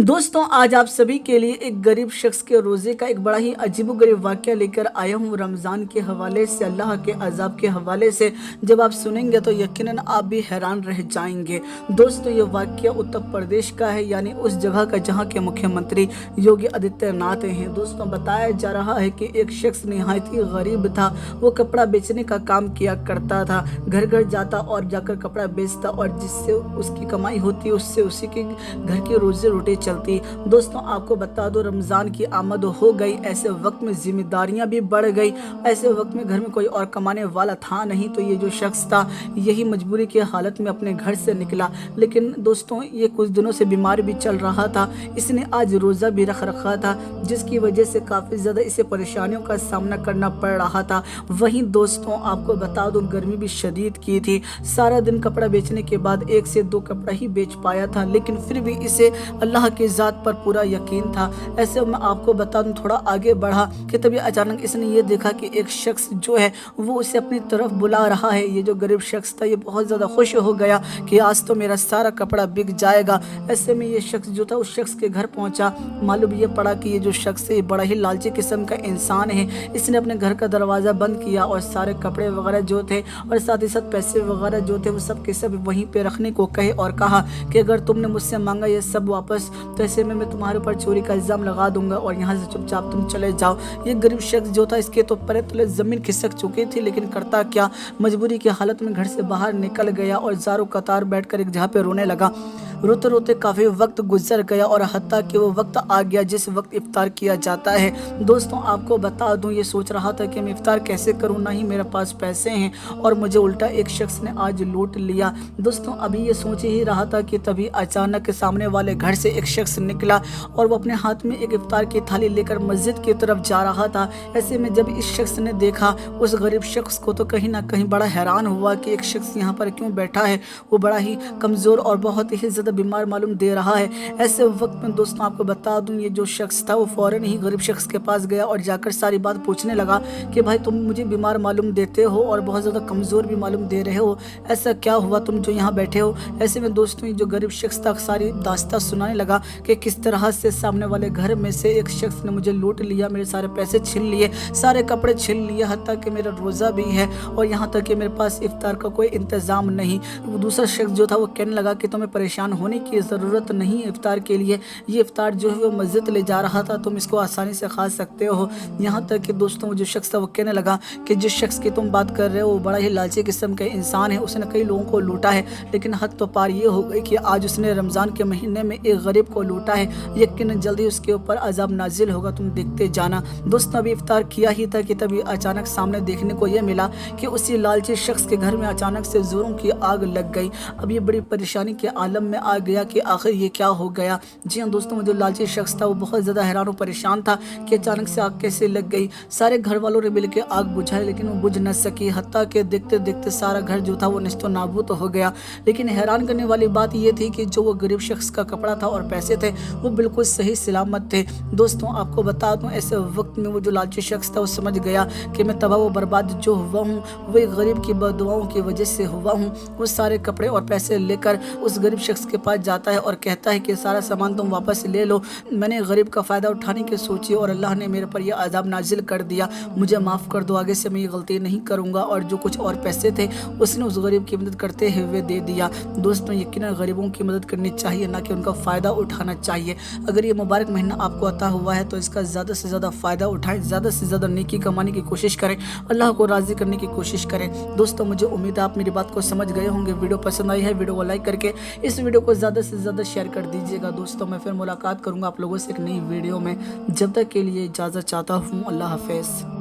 दोस्तों आज आप सभी के लिए एक गरीब शख्स के रोज़े का एक बड़ा ही अजीबोगरीब वाक़या लेकर आया हूँ। रमज़ान के हवाले से, अल्लाह के अज़ाब के हवाले से जब आप सुनेंगे तो यकीनन आप भी हैरान रह जाएंगे। दोस्तों ये वाक़या उत्तर प्रदेश का है, यानी उस जगह का जहाँ के मुख्यमंत्री योगी आदित्यनाथ हैं। दोस्तों बताया जा रहा है कि एक शख्स नहायत ही गरीब था। वो कपड़ा बेचने का काम किया करता था, घर घर जाता और जाकर कपड़ा बेचता और जिससे उसकी कमाई होती उससे उसी के घर की रोज़ी रोटी चलती। दोस्तों आपको बता दो, रमज़ान की आमद हो गई, ऐसे वक्त में जिम्मेदारियां भी बढ़ गई, ऐसे वक्त में घर में कोई और कमाने वाला था नहीं, तो ये जो शख्स था यही मजबूरी की हालत में अपने घर से निकला। लेकिन दोस्तों ये कुछ दिनों से बीमार भी चल रहा था, इसने आज रोज़ा भी रख रखा था, जिसकी वजह से काफ़ी ज़्यादा इसे परेशानियों का सामना करना पड़ रहा था। वहीं दोस्तों आपको बता दो, गर्मी भी शदीद की थी, सारा दिन कपड़ा बेचने के बाद 1 से 2 कपड़ा ही बेच पाया था, लेकिन फिर भी इसे अल्लाह की ज़ात पर पूरा यकीन था। ऐसे मैं आपको बता दूं, थोड़ा आगे बढ़ा कि तभी अचानक इसने ये देखा कि एक शख्स जो है वो उसे अपनी तरफ बुला रहा है। ये जो गरीब शख्स था ये बहुत ज़्यादा खुश हो गया कि आज तो मेरा सारा कपड़ा बिक जाएगा। ऐसे में ये शख्स जो था उस शख्स के घर पहुंचा। मालूम ये पड़ा कि ये जो शख्स है बड़ा ही लालची किस्म का इंसान है। इसने अपने घर का दरवाज़ा बंद किया और सारे कपड़े वगैरह जो थे और साथ ही साथ पैसे वगैरह जो थे वो सब के सब वहीं पे रखने को कहे और कहा कि अगर तुमने मुझसे मांगा ये सब वापस तो ऐसे में मैं तुम्हारे ऊपर चोरी का इल्ज़ाम लगा दूंगा और यहाँ से चुपचाप तुम चले जाओ। ये गरीब शख्स जो था इसके तो पैर तले ज़मीन खिसक चुकी थी, लेकिन करता क्या, मजबूरी की हालत में घर से बाहर निकल गया और ज़ारों कतार बैठकर एक जगह पे रोने लगा। रोते रोते काफ़ी वक्त गुजर गया और हत्ता कि वो वक्त आ गया जिस वक्त इफ्तार किया जाता है। दोस्तों आपको बता दूं, ये सोच रहा था कि मैं इफ्तार कैसे करूं, ना ही मेरे पास पैसे हैं और मुझे उल्टा एक शख्स ने आज लूट लिया। दोस्तों अभी ये सोच ही रहा था कि तभी अचानक सामने वाले घर से एक शख्स निकला और वो अपने हाथ में एक इफ्तार की थाली लेकर मस्जिद की तरफ जा रहा था। ऐसे में जब इस शख्स ने देखा उस गरीब शख्स को तो कहीं ना कहीं बड़ा हैरान हुआ कि एक शख्स यहाँ पर क्यों बैठा है। वो बड़ा ही कमज़ोर और बहुत ही ज़्यादा बीमार मालूम दे रहा है। ऐसे वक्त में दोस्तों आपको बता दूं, ये जो शख्स था वो फौरन ही गरीब शख्स के पास गया और जाकर सारी बात पूछने लगा कि भाई तुम मुझे बीमार मालूम देते हो और बहुत ज़्यादा कमज़ोर भी मालूम दे रहे हो, ऐसा क्या हुआ तुम जो यहाँ बैठे हो। ऐसे में दोस्तों ये जो गरीब शख्स था सारी दास्तां सुनाने लगा कि किस तरह से सामने वाले घर में से एक शख्स ने मुझे लूट लिया, मेरे सारे पैसे छीन लिए, सारे कपड़े छीन लिए, हत्ता कि मेरा रोज़ा भी है और यहाँ तक कि मेरे पास इफ्तार का कोई इंतज़ाम नहीं। वो दूसरा शख्स जो था वो कहने लगा कि तुम्हें परेशान होने की ज़रूरत नहीं है इफ्तार के लिए, ये इफ्तार जो है वो मस्जिद ले जा रहा था, तुम इसको आसानी से खा सकते हो। यहाँ तक कि दोस्तों जो शख्स था वो कहने लगा कि जिस शख्स की तुम बात कर रहे हो वो बड़ा ही लालची किस्म का इंसान है, उसने कई लोगों को लूटा है, लेकिन हद तो पार ये हो गई कि आज उसने रमज़ान के महीने में एक गरीब को लूटा है। यकीनन जल्दी उसके ऊपर अजाब नाजिल होगा, तुम देखते जाना। दोस्तों अभी इफ्तार किया ही था कि तभी अचानक सामने देखने को यह मिला कि उसी लालची शख्स के घर में अचानक से जोरों की आग लग गई। अब ये बड़ी परेशानी के आलम में आ गया कि आखिर ये क्या हो गया। जी हाँ दोस्तों, वो जो लालची शख्स था वो बहुत ज़्यादा हैरान और परेशान था कि अचानक से आग कैसे लग गई। सारे घर वालों ने मिलकर आग बुझाई लेकिन वो बुझ न सकी, हत्ता कि देखते देखते सारा घर जो था वो नष्ट नाबूद हो गया। लेकिन हैरान करने वाली बात ये थी कि जो वो गरीब शख्स का कपड़ा था और पैसे थे वो बिल्कुल सही सलामत थे। दोस्तों आपको बता दूं, ऐसे वक्त में वो जो लालची शख्स था वो समझ गया कि मैं तबाह व बर्बाद जो हुआ हूँ वो एक गरीब की बददुआओं की वजह से हुआ हूँ। वो सारे कपड़े और पैसे लेकर उस गरीब शख्स के पास जाता है और कहता है कि सारा सामान तुम वापस ले लो, मैंने गरीब का फ़ायदा उठाने की सोची और अल्लाह ने मेरे पर यह अज़ाब नाजिल कर दिया, मुझे माफ़ कर दो, आगे से मैं ये गलती नहीं करूँगा। और जो कुछ और पैसे थे उसने उस गरीब की मदद करते हुए दे दिया। दोस्तों यकीनन गरीबों की मदद करनी चाहिए, ना कि उनका फ़ायदा उठाना चाहिए। अगर ये मुबारक महीना आपको अता हुआ है तो इसका ज़्यादा से ज़्यादा फ़ायदा उठाएं, ज़्यादा से ज़्यादा नेकी कमाने की कोशिश करें, अल्लाह को राज़ी करने की कोशिश करें। दोस्तों मुझे उम्मीद है आप मेरी बात को समझ गए होंगे। वीडियो पसंद आई है वीडियो को लाइक करके इस वीडियो को ज़्यादा से ज़्यादा शेयर कर दीजिएगा। दोस्तों मैं फिर मुलाकात करूँगा आप लोगों से एक नई वीडियो में, जब तक के लिए इजाज़त चाहता हूँ। अल्लाह हाफ़िज़।